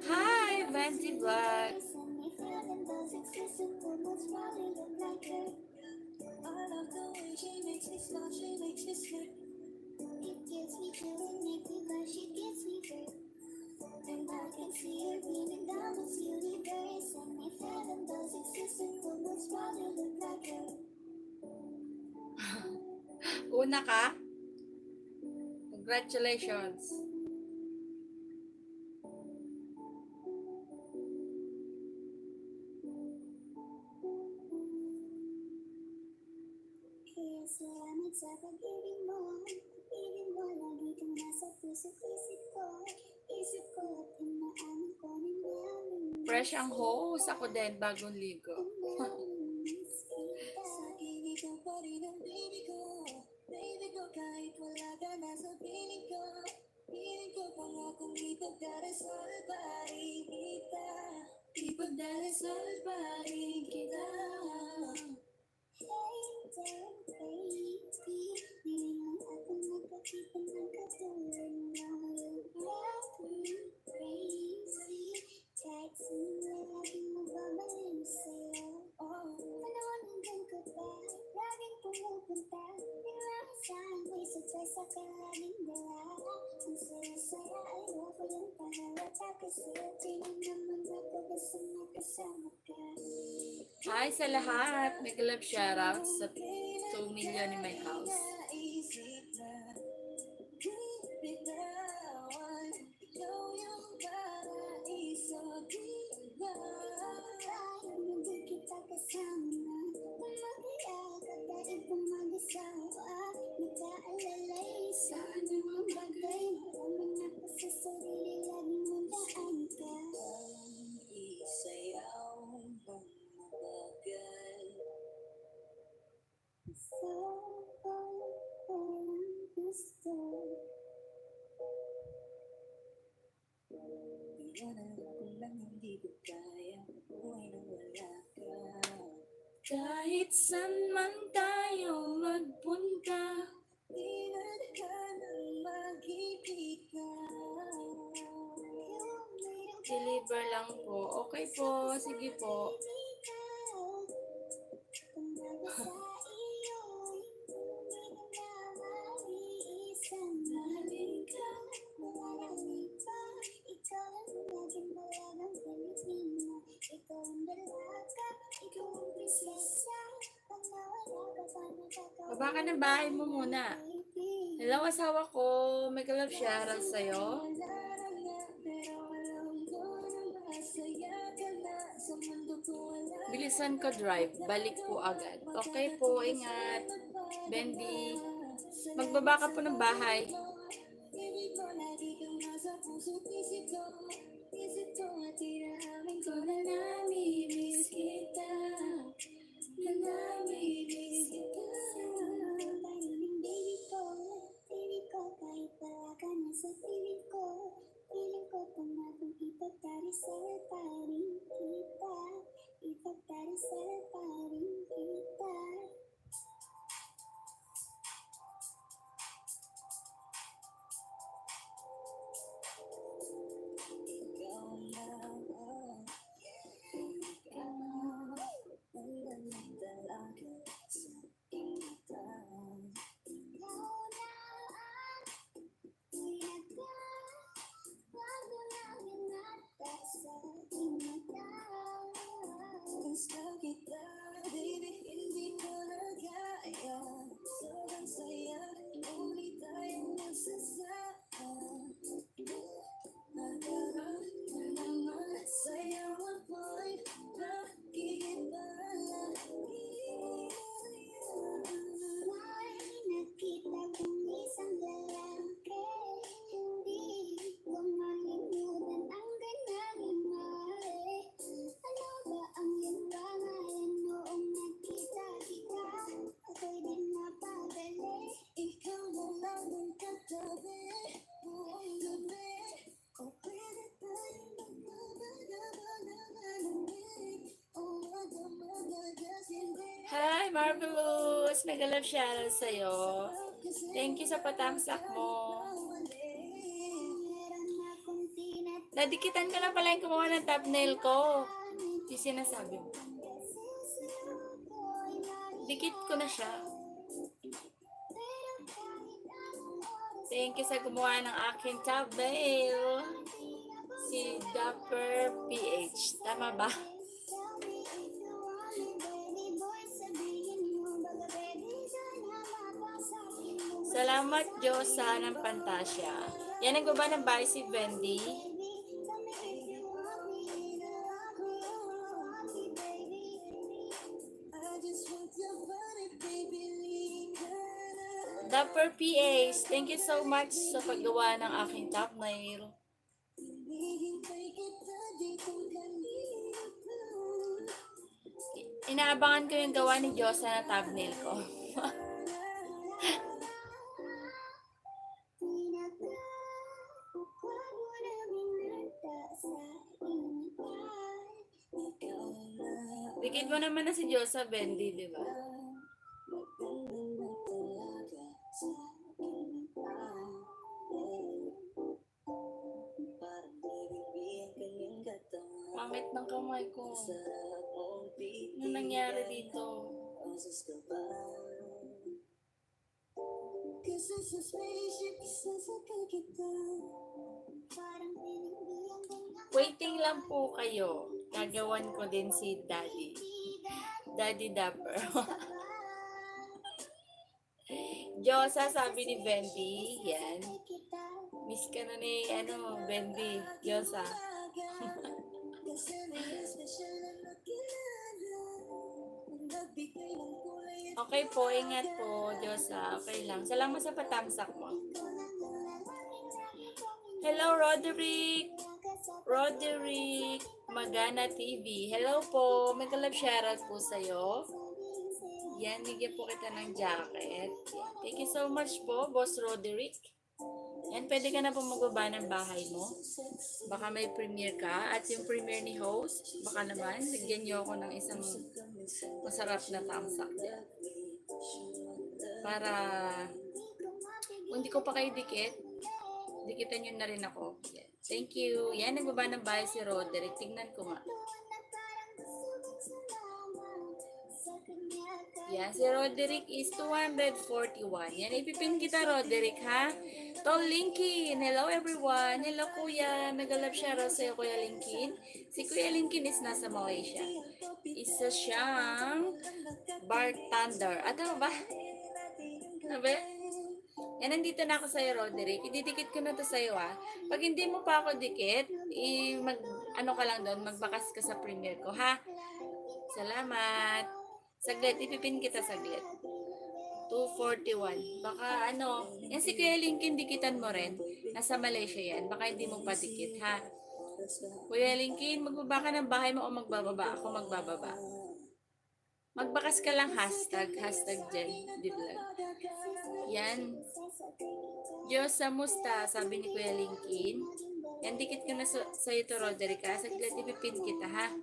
Hi, Vanity Black. Una ka? Congratulations. Salamat sa pag-ibig mo. Ibig mo lagi kang nasa puso't isip ko at inaamin ko ng mayamin. Fresh ang host. Ako din, bagong ligo. Sa tingin ko pa rin ang baby ko. Baby ko kahit wala ka na sa piling ko. Piling ko pa nga kung ipagdarasal pa rin kita. Ipagdarasal pa rin kita. Nilingan ako nagkakitan ng katulad mo. Crazy. Kahit sino laging magbabalik sa'yo. Panahon hanggang ka ba? Laging pumupunta. Inaasahan ko'y success ka laging dala. Ang saya-saya ay wako yung pahalata kasi tingin naman ako basta makasama ka. Hi sa lahat. Make a love shoutout sa 2 million in my house. Kahit saan man tayo magpunta, di na magkikita. deliver lang po. Okay po, sige po. Baba ka ng bahay mo muna. Hello, asawa ko. May kalab shoutout sa'yo. Bilisan ko drive. Balik po agad. Okay po, ingat. Bendy. Magbaba ka po ng bahay. Marvelous! Nag-love shoutout sa'yo. Thank you sa patamsak mo. Nadikitan ka lang pala yung kumuha ng thumbnail ko. Yung sinasabi mo. Dikit ko na siya. Thank you sa gumawa ng aking thumbnail. Si Dapper PH. Tama ba? Salamat Diyosa ng Pantasya. Yan ang guba ng bahay si Wendy. Dapper PH, thank you so much sa paggawa ng aking thumbnail. Inaabangan ko yung gawa ni Diyosa na thumbnail ko. Dikit mo naman na si Diyosa, Bendy, di ba? Pangit ng kamay ko. Ano nangyari dito? Waiting lang po kayo. Gagawan ko din si Daddy. Daddy Dapper. Diyosa, sabi ni Bendy. Yan. Miss ka na ni, Bendy. Diyosa. Okay po, ingat po, Diyosa. Okay lang. Salamat sa patamsak mo. Hello, Roderick. Roderick Magana TV. Hello po. May kalab shoutout po sa'yo. Yan, bigyan po kita ng jacket. Yan. Thank you so much po, Boss Roderick. Yan, pwede ka na po magbaba ng bahay mo. Baka may premiere ka. At yung premiere ni host, baka naman, bigyan niyo ako ng isang masarap na tamsak. Para, kung hindi ko pa kayo dikit, dikitan nyo na rin ako. Yan. Thank you. Yan, nagbaba ng bahay si Roderick. Tignan ko nga. Yan, si Roderick is 241. Yan, ipipin kita, Roderick, ha? Tol Linkin. Hello, everyone. Hello, Kuya. Nag-love shoutout sa'yo, Kuya Linkin. Si Kuya Linkin is nasa Malaysia. Isa siyang bartender. Ano ba? Ano ba? Yan, nandito na ako sa'yo, Roderick. Ididikit ko na to sa'yo, ha? Pag hindi mo pa ako dikit, ano ka lang doon, magbakas ka sa premiere ko, ha? Salamat. Saglit, ipipin kita saglit. 241. Baka yan si Kuya Linkin, dikitan mo rin. Nasa Malaysia yan. Baka hindi mo pa dikit, ha? Kuya Linkin, magbaba ka ng bahay mo o magbababa? Ako magbababa. Magbakas ka lang hashtag dyan, di vlog. Yan. Diyos sa musta, sabi ni Kuya Linkin. Yan, dikit ko na sa'yo to, Roderick, ha? Saglit, ipipin kita, ha?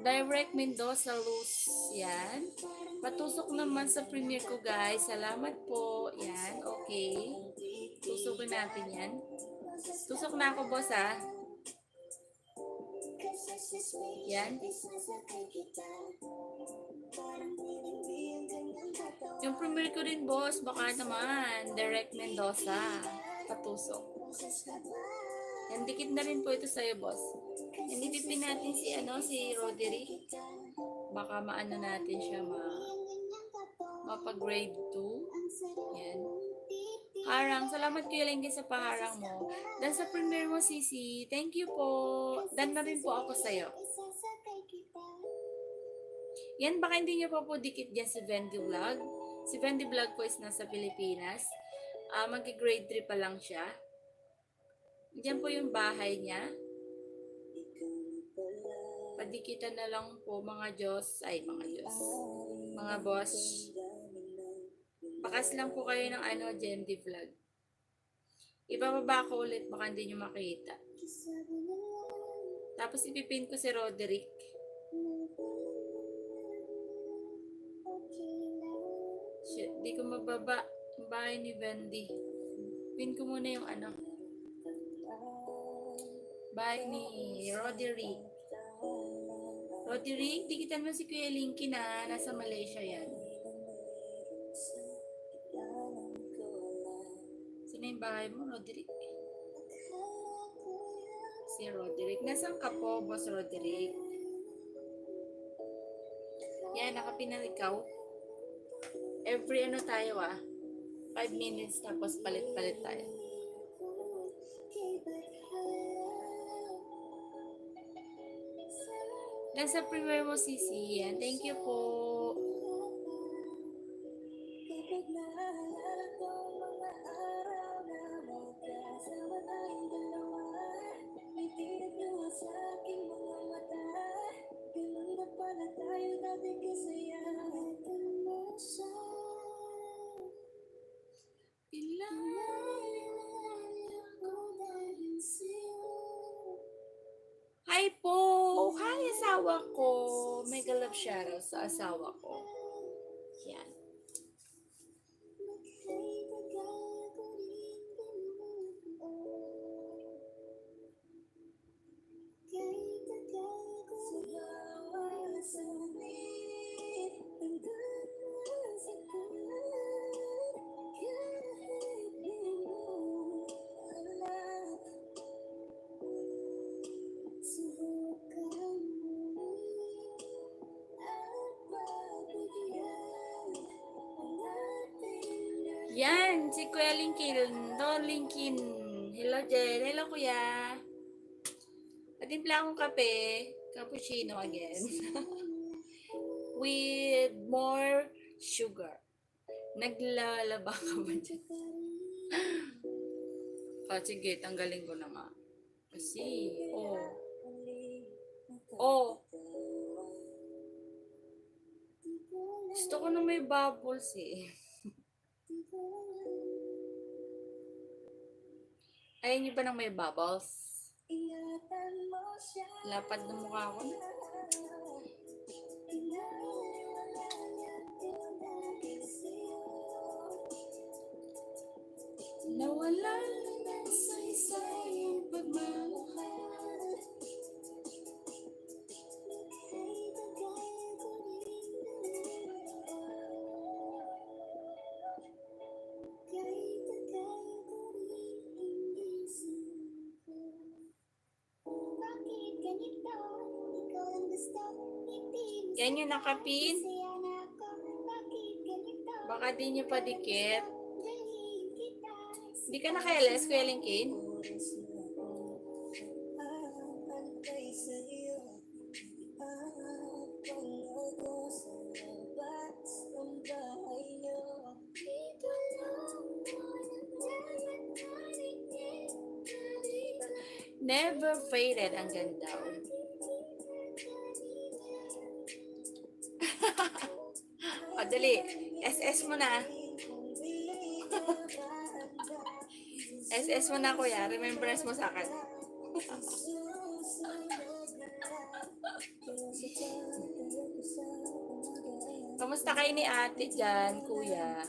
Direct Mendoza Luz. Yan. Patusok naman sa premiere ko, guys. Salamat po. Yan. Okay. Tusukin natin yan. Tusok na ako, boss, ha? Yan. Yung premiere ko rin, boss. Baka naman. Direct Mendoza. Patusok. Yan. Dikit na rin po ito sa'yo, boss. Hindi pipin natin si Roderick. Baka maano natin siya mapa-grade 2. Yan. Harang. Salamat Kuya Lhynzkie sa paharang mo. Dan sa premiere mo, Sisi. Thank you po. Dan na rin po ako sa'yo. Yan, baka hindi nyo pa po dikit dyan si Wendy Vlog. Si Wendy Vlog po is nasa Pilipinas. Mag-grade 3 pa lang siya. Diyan po yung bahay niya. Padikitan na lang po mga mga boss. Bakas lang po kayo ng Wendy Vlog. Ibababa ko ulit, baka hindi nyo makita. Tapos ipipin ko si Roderick. Di ko mababa. Ang bahay ni Wendy. Pin ko muna yung ano. Bahay ni Roderick. Roderick, dikitan mo si Kuya Lhynzkie na. Nasa Malaysia yan. Sino yung bahay mo, Roderick? Si Roderick. Nasaan ka po, Boss Roderick? Yan, nakapinal ikaw. Every ano tayo 5 minutes tapos palit-palit tayo. Nasa premiere mo, Sisi. Yan. Thank you po. Hi po! Hi, asawa ko. Mega love shoutout sa asawa ko. Yan. Yan, si Kuya Lhynzkie. Hello, Jen. Hello, Kuya. Patimpla akong kape. Cappuccino again. With more sugar. Naglalaba ka ba dyan? Sige, tanggalin ko na nga. Kasi, gusto ko na may bubbles eh. Ayaw niyo ba nang may bubbles? Lapad ng mukha ko na. Nawala na sa isang pagmamahal. Yan yung nakapin. Baka di nyo pa dikit. Di ka naka-LS, Kuya Lhynzkie? Never faded. Ang ganda. O, dali. SS mo na. SS mo na, Kuya. Remembrance mo sa akin. Kamusta kayo ni ate dyan, Kuya?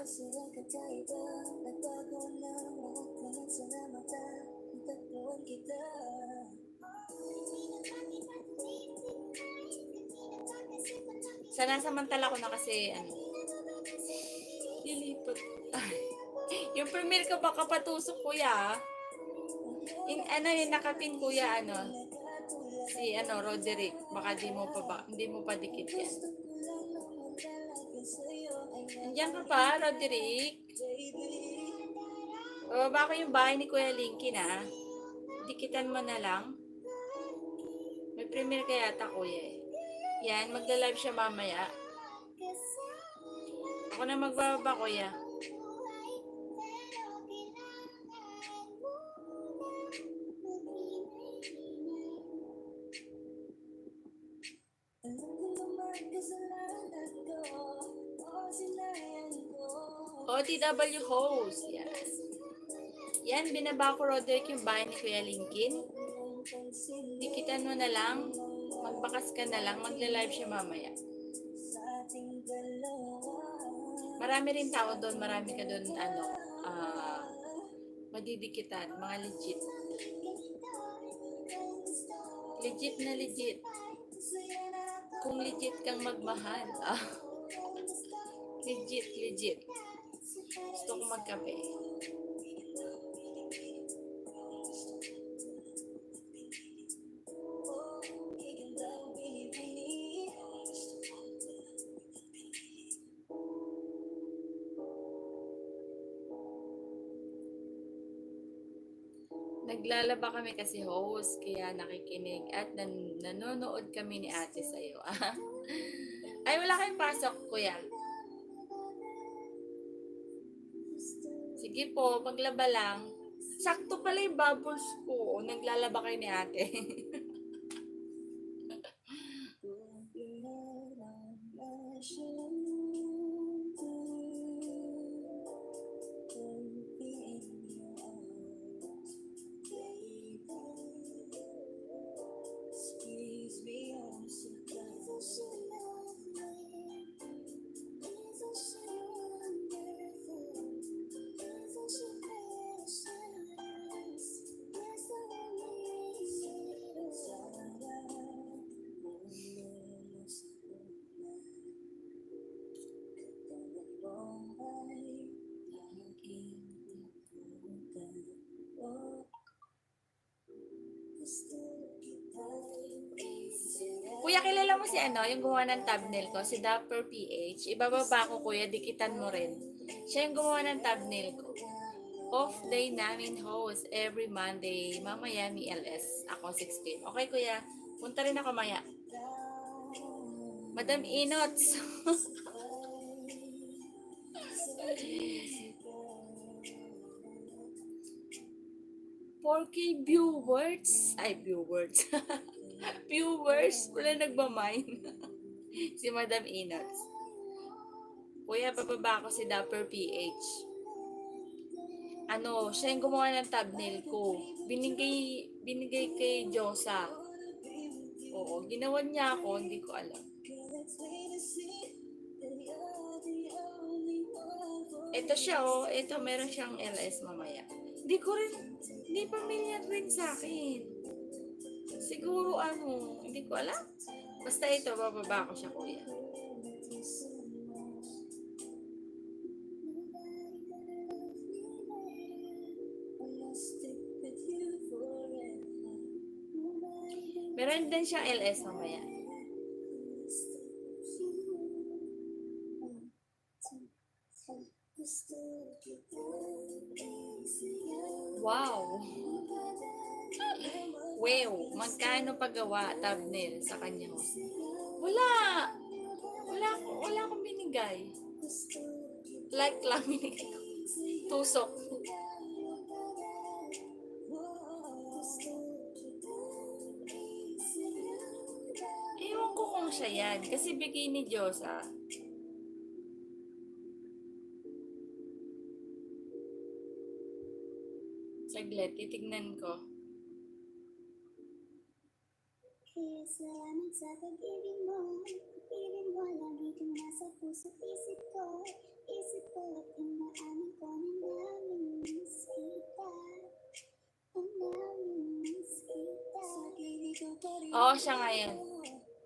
Samantala ko na kasi, lilipat. Yung premiere ka baka patusok, Kuya. Yung nakapin, Kuya, si, Roderick. Baka hindi mo pa dikit yan. Andiyan ka pa, Roderick. Bababa ko yung bahay ni Kuya Lhynzkie na. Dikitan mo na lang. May premiere kaya yata, Kuya eh. Yan, magla-live siya mamaya. Ako na magbababa, Kuya. OTW host. Yes. Yan, binaba ko, Roderick, yung bahay ni Kuya Lhynzkie. Dikitan mo na lang. Magbakas ka na lang. Magla-live siya mamaya. Marami rin tao doon, marami ka doon, madidikitan, mga legit. Legit na legit. Kung legit kang magmahal, legit, legit. Gusto ko magkape. Naglalaba kami kasi host, kaya nakikinig at nanonood kami ni ate sa'yo. Ay, wala kayong pasok, kuya. Sige po, maglaba lang. Sakto pala yung bubbles ko. Naglalaba kayo ni ate. Kuya, kilala mo si yung gumawa ng thumbnail ko, si Dapper PH. Ibababa ko, kuya, dikitan mo rin. Siya yung gumawa ng thumbnail ko. Off day namin host every Monday. Mamaya ni LS. Ako 6 p.m. Okay, kuya. Punta rin ako maya. Madam Inots. 4K viewers. Ay, viewers. Viewers. Wala nagmamine. Si Madam Inots. Kuya, bababa ako si Dapper PH. Siya yung gumawa ng thumbnail ko. Binigay kay Josa. Oo, ginawa niya ako, hindi ko alam. Ito siya, ito meron siyang LS mamaya. Hindi pamilyar rin sa akin. Siguro hindi ko alam. Basta ito, bababa ko siya, kuya. Meron din siyang LS mamaya. Wow! Wow! Magkano paggawa thumbnail sa kanya? Wala! Wala akong binigay. Like lang binigay ko. Tusok. Ewan ko kung siya yan. Kasi bigay ni Diyosa. Saglit, titignan ko. Kaya salamat sa pag-ibig mo. Pag-ibig mo lagi kang nasa puso't isip ko. Isip ko at inaamin ko na namimiss kita. Namimiss kita. Sa kilig ko pa rin. Oo, siya ngayon.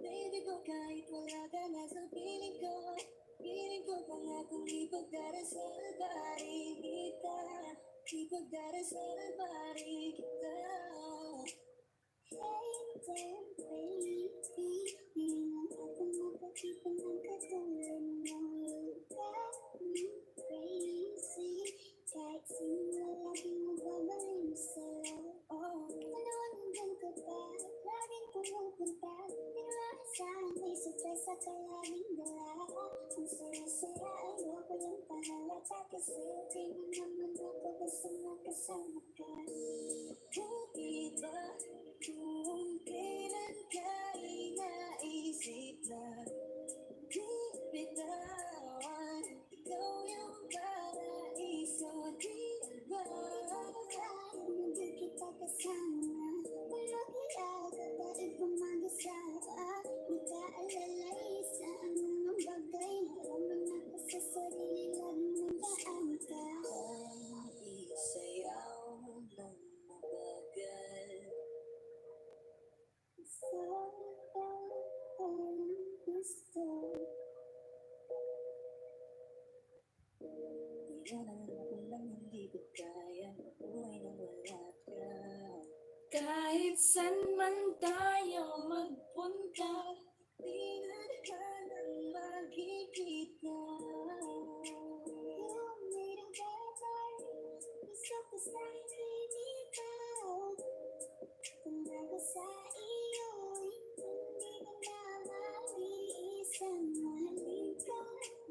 Baby ko kahit wala ka na sa piling ko. Piling ko pa nga kung ipagdarasal pa rin kita. Ipagdarasal pa rin kita. Kung kailan ka inaisip na di bitawan, ikaw yung paraiso, di ba? Hindi kita kasama, palakiag at daig pumag-asawa. Nagkaalalay sa anong bagay, alam mo na sa sarili Kahit san man tayo magpunta, di na hanang makikita. You made a better piece of the sky, tinitaw. Kung ako sa iyo'y hindi ka na maliisan. Mahalin ka,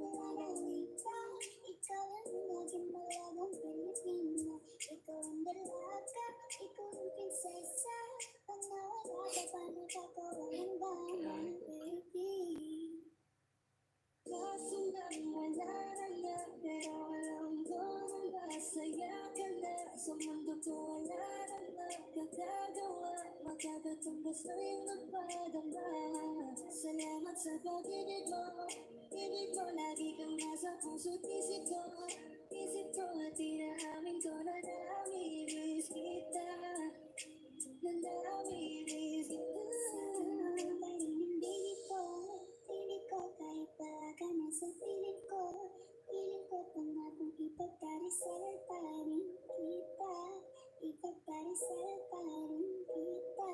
mahalin ka. Ikaw ang naging malagang Pilipina. Ikaw ang dalaga, ikaw ang prinsesa. Pag nawala ka pa, nakakawalang gana, baby. Kaso lang wala na, pero alam ko na masaya ka na. Sa mundo ko wala na magkagagawa, magkakatumbas na rin magpadama. Salamat sa pag-ibig mo, ibig mo lagi kang nasa puso't isip ko. Isip ko at inaamin ko na namimiss kita. Na namimiss kita. Piling ko kahit wala ka na sa piling ko. Piling ko pangakong ipagdarisal pa rin kita. Ipagdarisal pa rin kita.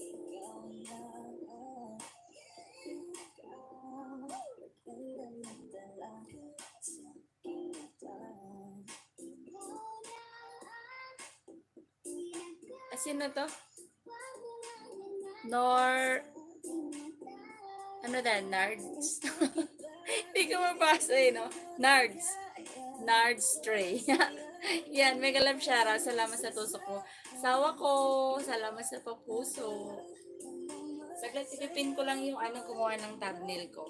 Ikaw na Sino to? Ano dan? Nards? Hindi ko mabasa eh, no? Nards. Nards Stray. Yan, mega love shoutout. Salamat sa tusok ko. Sawa ko. Salamat sa papuso. Saglit, ipipin ko lang yung gumawa ng thumbnail ko.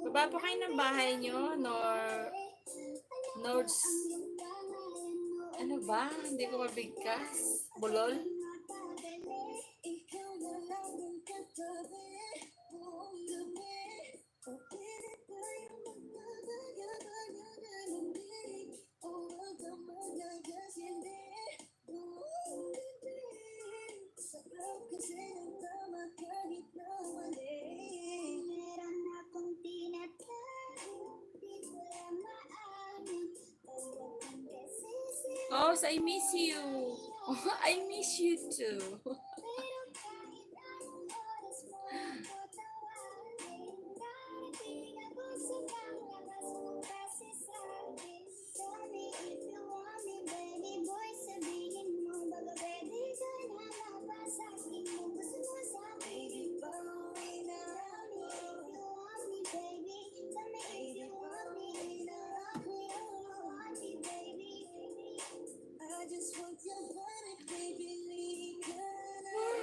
Baba po kayo ng bahay nyo, Nords. Ano ba? Hindi ko mabigkas. Bulol? Oh, so I miss you. I miss you too.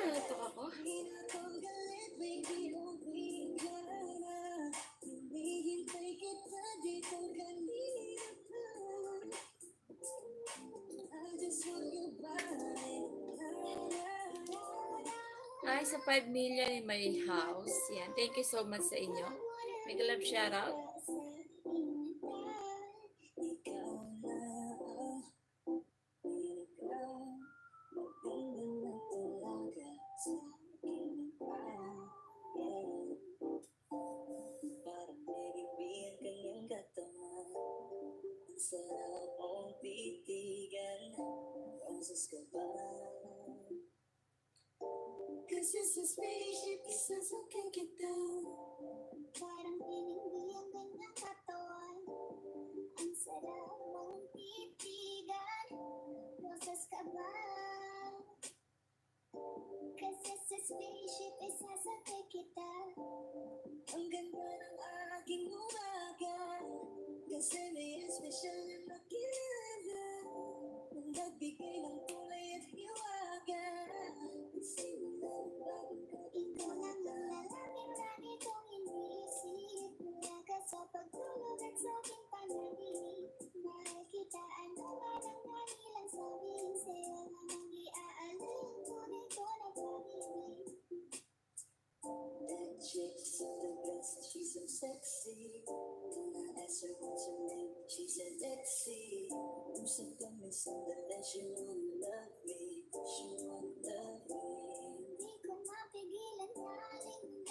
Ito ako. Ay, sa 5 million in my house. Yan. Thank you so much sa inyo. Mega love shoutout. Kasi sa spaceship, isasakyan kita. Parang tinindi ang ganyang katawan. Ang sarap mong titigan. Rosas ka ba? Kasi sa spaceship, isasakyan kita. Ang ganda ng aking umaga. Kasi may espesyal na makilala. Nang nagbigay ng kulay at hiwaga. Ikaw lang ang lalapin lagi kong iniisip. Mula ka sa pagtulog at sa aking panaginip. Mahal kita, ano man ang kanilang sabihin. Sa'yo lang ang iaalay. Tunay ko na pag-ibig. That chick's the best, she's so sexy. When I asked her what's her name, she said Lexi. Usap kami sandali, she wanna love me, she wanna love me. Hindi ko mapigilan halingin.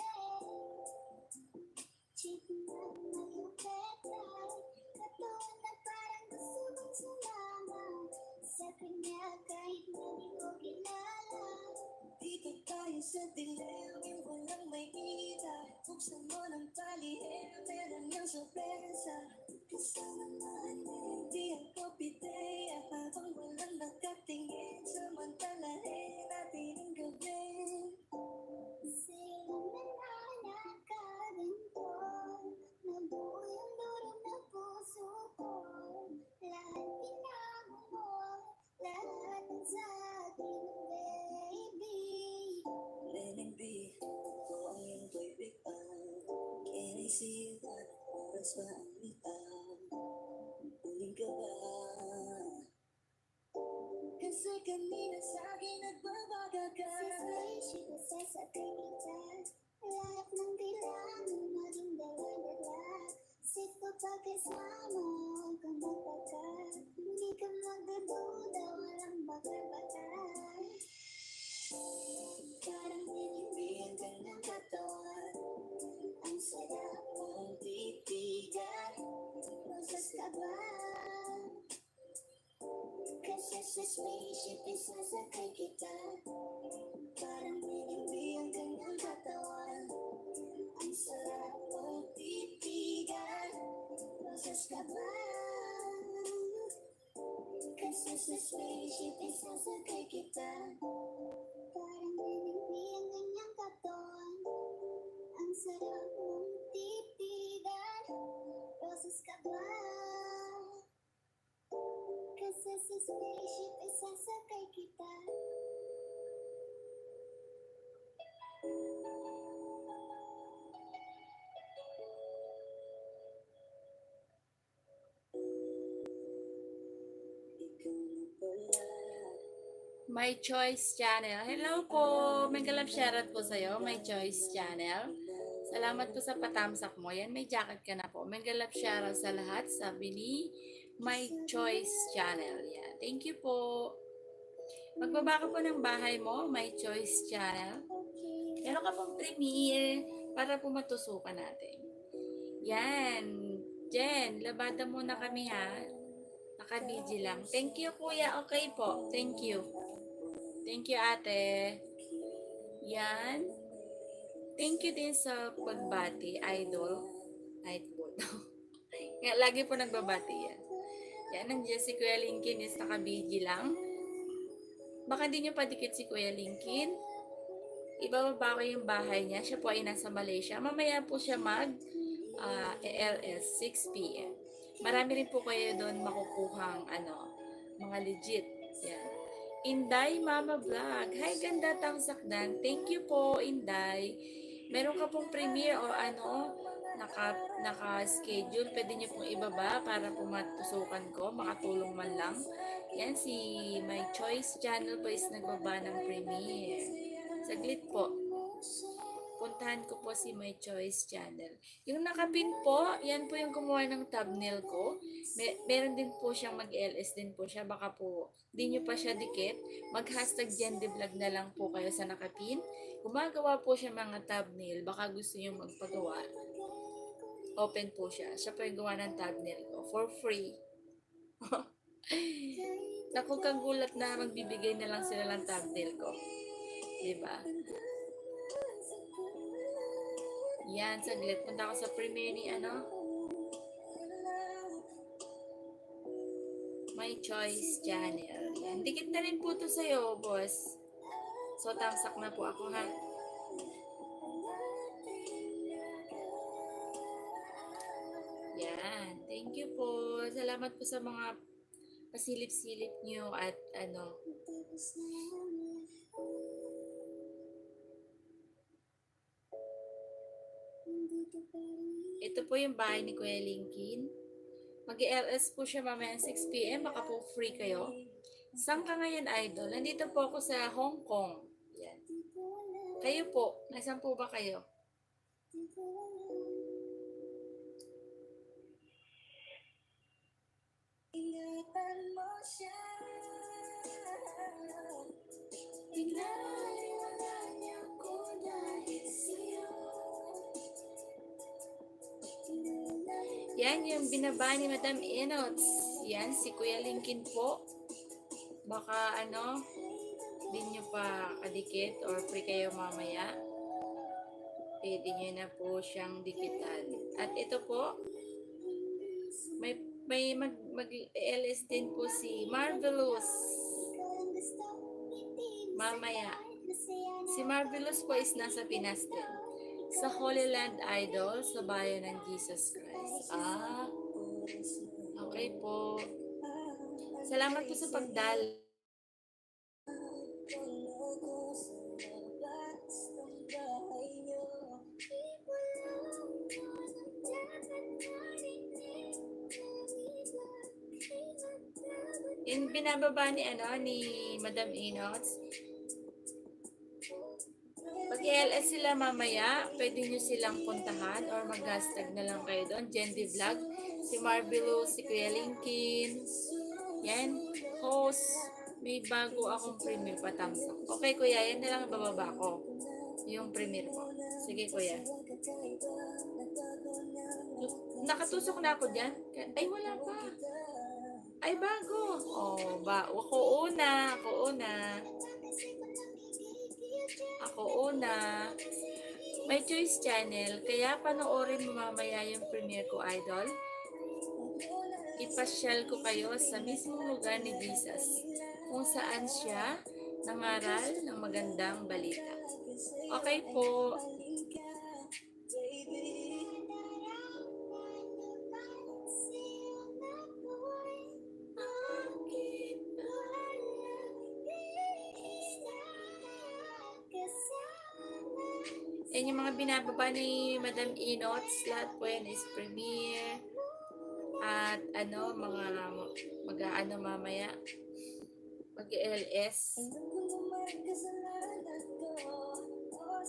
Cheat na malupet ay katawan na parang gusto mong sumama. Sa kanya kahit na di ko kilala. Dito tayo sa dilim, yung walang may kita. Buksan mo ng palihim, meron yung sorpresa. Kasama naman hindi ako pideya. Habang walang nakatingin, samantalahin natin ang gabi. Silang na nakaganto, nabuo yung durog na puso ko. Lahat pinago mo, lahat ang sa akin, baby. Letting be, ako ang iyong kaibigan. Can I see that oras ba ang litaw? Huling ka ba? Kasi kanina sa'kin nagbabaga ka. Sa spaceship, sasakay kita. Lahat ng kailangan maging dala-dala. Safe ko pagkasama, huwag kang magpaka. Hindi ka magdududa, walang baka-baka. Parang nilibig ka ng katawan. Ang sarap mong titigan. Roses ka ba? Kasi sa spaceship, isasakay kita. Parang nilibig ka ng katawan. Ang sarap mong titigan. Roses ka ba? Kasi sa spaceship, isasakay kita. Parang nilibig ang kanyang katawan. Ang sarap mong titigan. Roses ka ba? Kasi sa spaceship, isasakay kita. Ikaw na pala. My Choice Channel. Hello po! May galap shoutout po sa'yo, My Choice Channel. Salamat po sa patamsak mo. Yan, may jacket ka na po. May galap shoutout sa lahat. Sabi ni My Choice Channel. Yan. Thank you po. Magbaba ka po ng bahay mo, My Choice Channel. Meron ka pong premiere para po matusukan natin. Yan. Jen, labada muna kami ha. Naka-DJ lang. Thank you kuya. Okay po. Thank you. Thank you ate. Yan. Thank you din sa pagbati, idol. Idol. Lagi po nagbabati yan. Yan, nandiyan si Kuya Lynzkie is naka-BG lang. Baka di nyo padikit si Kuya Lynzkie. Ibababa ko yung bahay niya. Siya po ay nasa Malaysia. Mamaya po siya ALS 6 p.m. Marami rin po kayo doon makukuhang mga legit. Yan. Inday Mama Vlog. Hi, ganda tamsakdan. Thank you po, Inday. Meron ka pong premiere o naka-schedule. Pwede niyo pong ibaba para po matusukan ko. Makatulong man lang. Yan, si My Choice Channel po is nagbaba ng premiere. Saglit po. Puntahan ko po si My Choice Channel. Yung nakapin po, yan po yung gumawa ng thumbnail ko. Meron din po siyang mag-LS din po siya. Baka po, di nyo pa siya dikit. Mag-hashtag #vlog na lang po kayo sa nakapin. Gumagawa po siya mga thumbnail. Baka gusto nyo magpagawa. Open po siya. Siya po yung gawa ng thumbnail ko. For free. Naku, kagulat na magbibigay na lang sila ng thumbnail ko. Diba? Yan, saglit. Punta ako sa premiere ni My Choice Channel. Yan. Dikit na rin po to sa'yo, boss. So, tamsak na po ako, ha? Yan. Thank you po. Salamat po sa mga pasilip-silip nyo at Ito po yung bahay ni Kuya Lynzkie. Mag-LS po siya mamaya 6 p.m. Baka po free kayo. Saan ka ngayon, idol? Nandito po ako sa Hong Kong. Yan. Kayo po. Nasaan po ba kayo? Ingatan mo siya. Yan yung binaba ni Madam Enots. Yan, si Kuya Lhynzkie po. Baka di nyo pa kadikit or free kayo mamaya. Pwede nyo na po siyang dikitan. At ito po, may mag-LS din po si Marvelous. Mamaya. Si Marvelous po is nasa Pinas din. Sa Holy Land Idol, sa bayan ng Jesus Christ. Okay po. Salamat po sa pagdal. In binababa ni Madam Enots. Pag i-LS sila mamaya, pwede nyo silang puntahan or mag-hashtag na lang kayo doon. Jendi Vlog, si Marvelous, si Kuya Lhynzkie. Yan, host. May bago akong premiere patamsak. Okay kuya, yan na lang bababa ko. Yung premiere mo. Sige kuya. Nakatusok na ako dyan. Ay wala pa. Ay bago. Ako una. May choice channel, kaya panoorin mo mamaya yung premiere ko, idol. Ipasyal ko kayo sa mismong lugar ni Jesus, kung saan siya nangaral ng magandang balita. Okay po. Yan yung mga binababa ni Madam Enots. Lahat po yan is premiere. At mga mamaya. Mag-LS.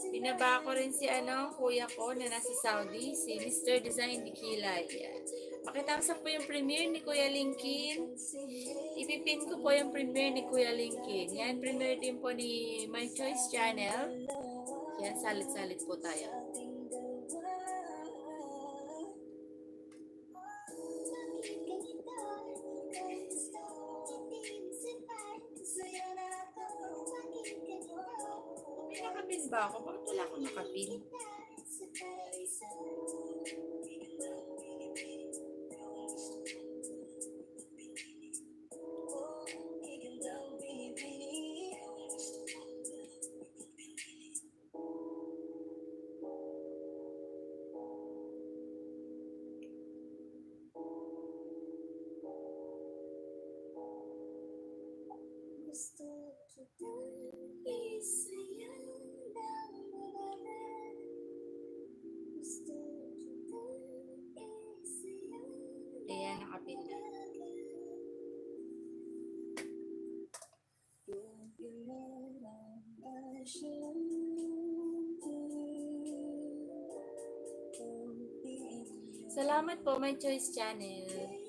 Binaba ko rin si kuya ko na nasa Saudi. Si Mr. Design Dikilay. Pakitamsak po yung premiere ni Kuya Lhynzkie. Ipipin ko po yung premiere ni Kuya Lhynzkie. Yan, premiere din po ni My Choice Channel. Yan, salit-salit po tayo. May nakapin ba ako? Bakit wala akong nakapin? Ayan, nakapin na. Salamat po, My Choice Channel.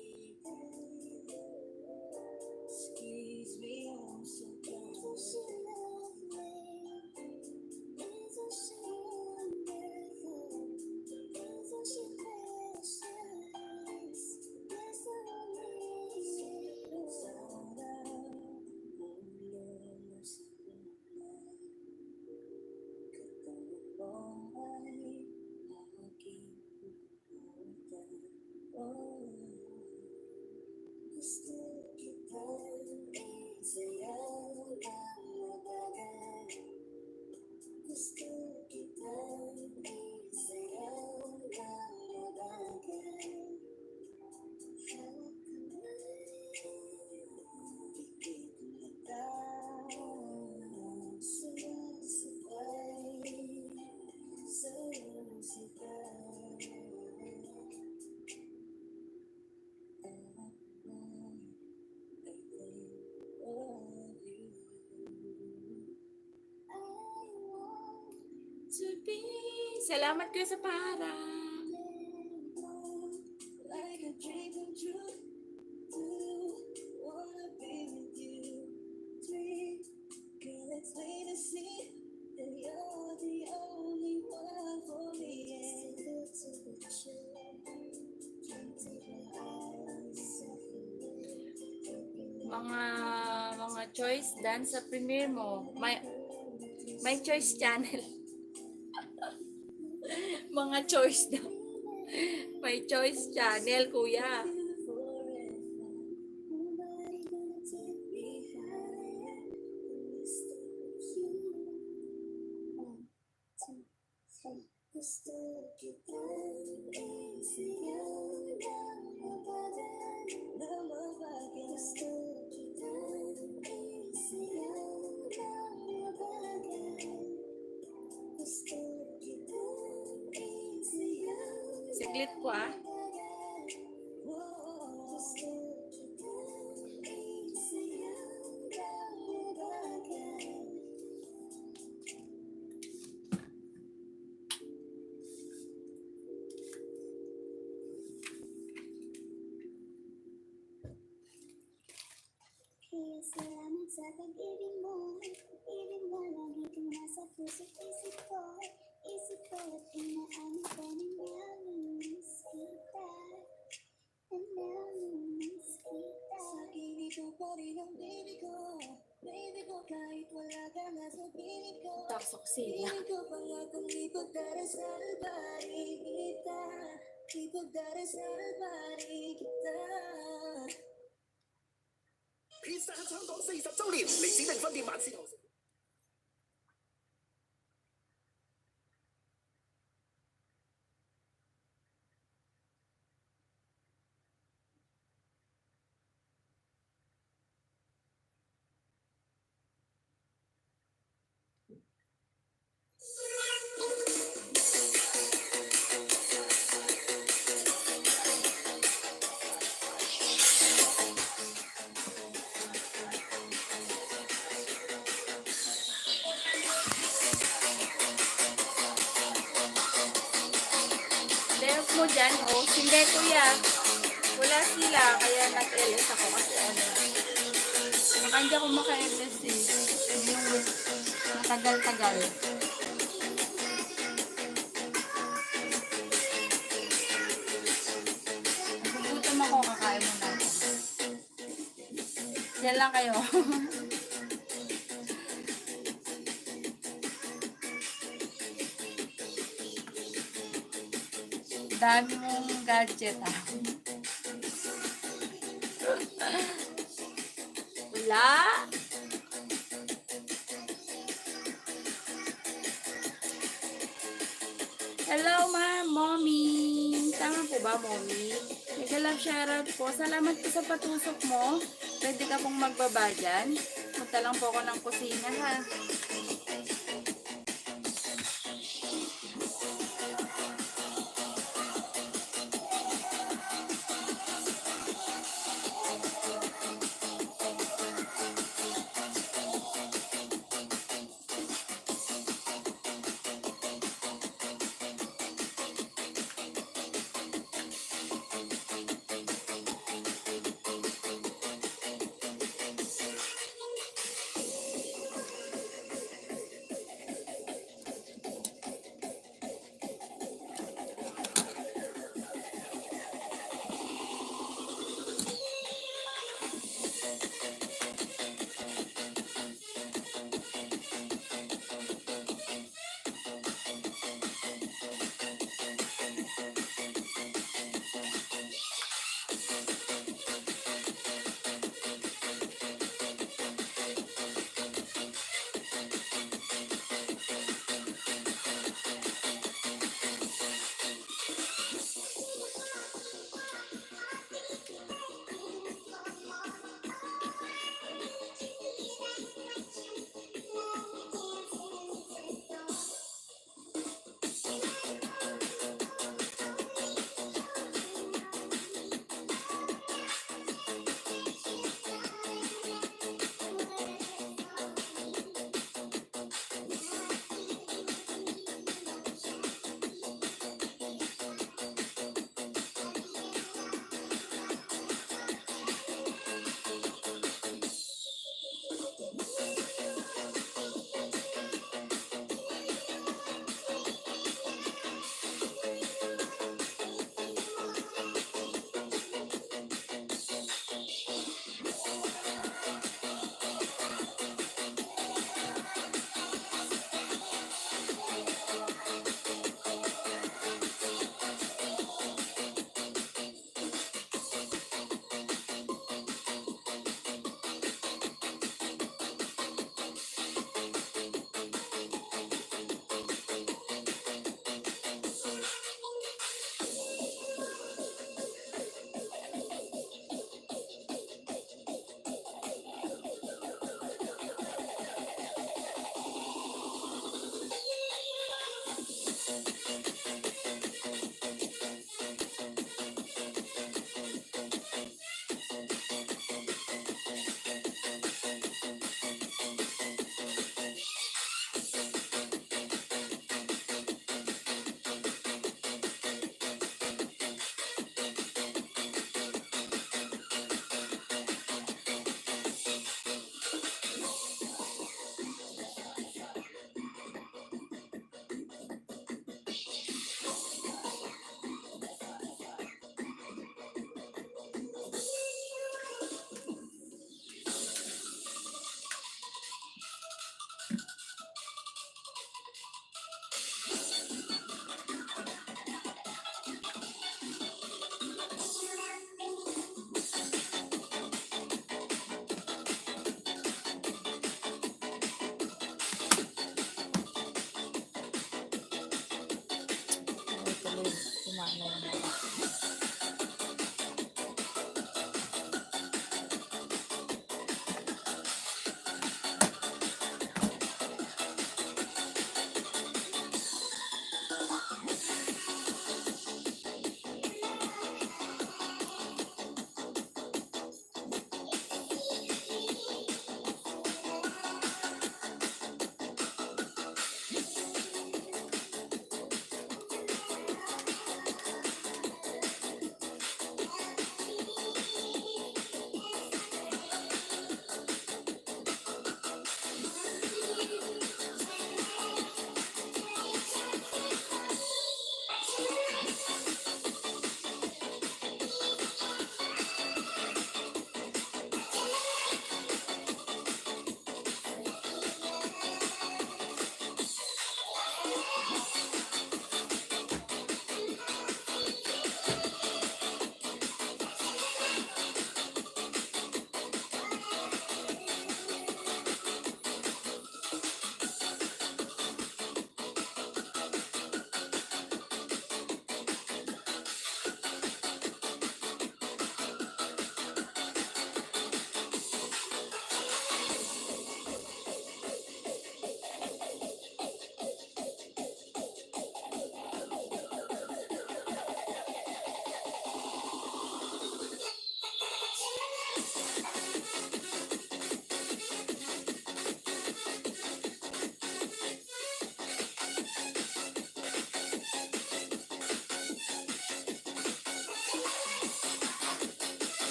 Salamat kayo sa para. mga choice dance sa premiere mo. May choice channel. Mga choice daw. May choice channel, kuya. Siglit ko ah. Kaya salamat sa pag-ibig mo. Ibig mo lang itong nasa puso't isip ko. Isip ko at inaano ko na namiss kita. Na namiss kita. Sa kilig ko pa rin ang baby ko. Baby ko kahit wala ka na sa piling ko. Taksok sila. Piling ko pa nga kung ipagdarasal ba rin kita. Ipagdarasal ba rin kita. 披薩香港40週年，歷史定分店萬事堂。Layout mo dyan, oh. Hindi, kuya. Wala sila, kaya nag-LS ako kasi ano. Nakandi ako maka-LS eh. Yung matagal-tagal. Nagugutom ako, kakain mo na. Diyan lang kayo. Dami mong gadget ah. Wala. Hello ma'am, mommy. Tama po ba, mommy? Nag-love shoutout po. Salamat po sa patusok mo. Pwede ka pong magbaba dyan. Punta lang po ako ng kusina ha.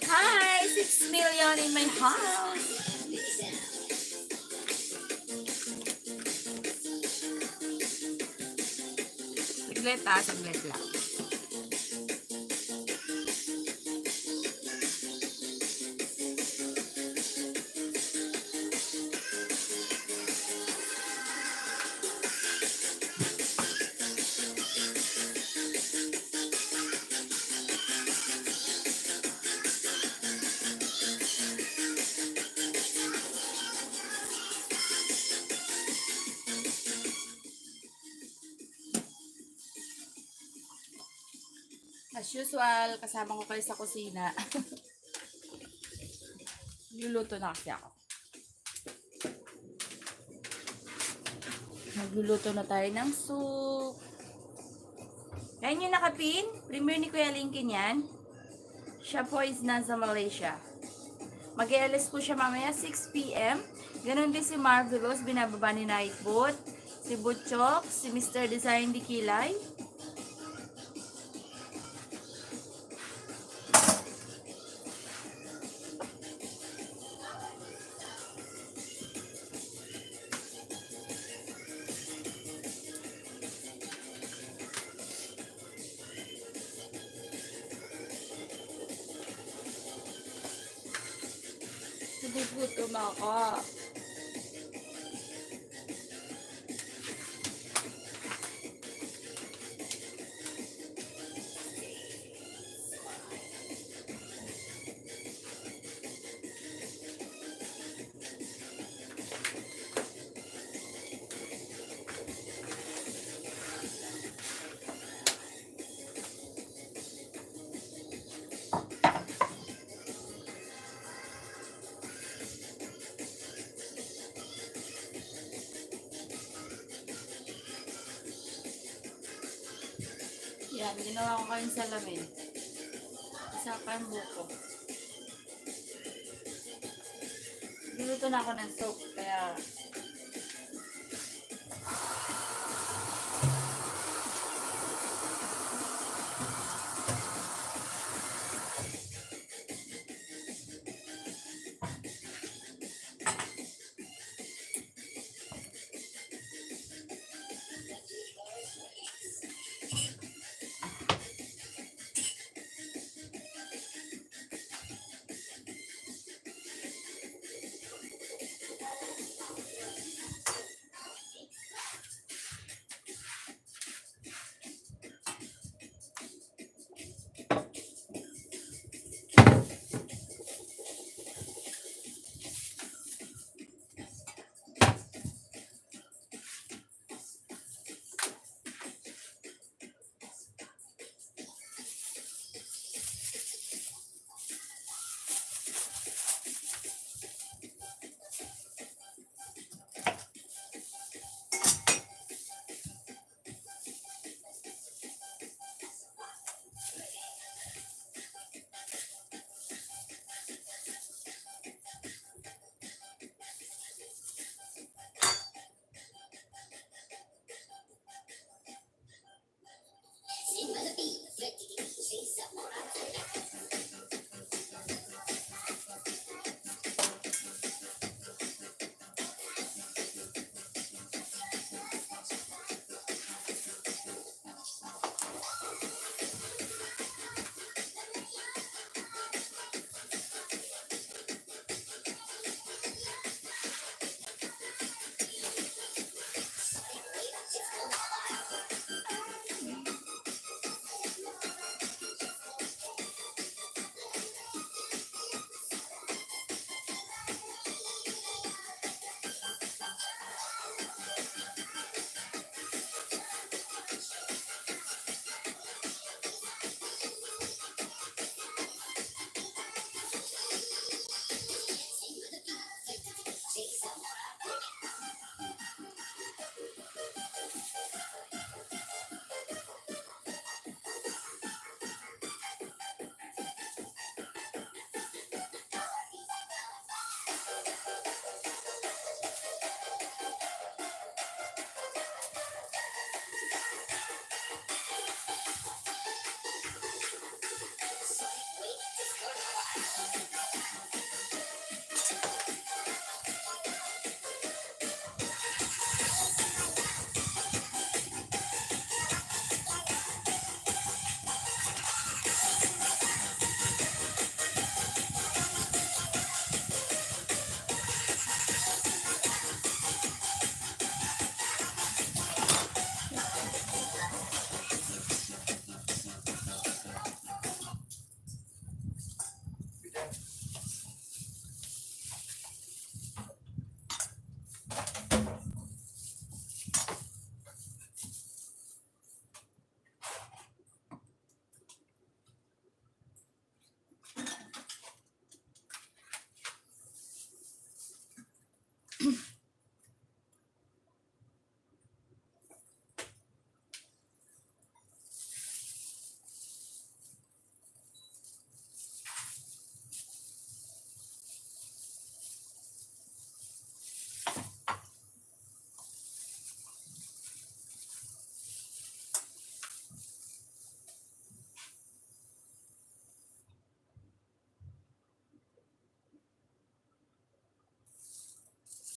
Hi! 6 million in my house! Saglit lang. As usual, kasama ko kayo sa kusina. Luluto na kasi ako. Magluluto na tayo ng soup. Yan yung nakapin. Premier ni Kuya Lhynzkie yan. Siya po is nasa Malaysia. Mag-i-alis po siya mamaya 6 PM. Ganon din si Marvelous, binababa ni Nightbot. Si Butchok, si Mr. Design di Kilay. Gutom ako. Yan, ginawa ko kayong salamin. Isa pa yung buko. Niluto na ako ng soap, kaya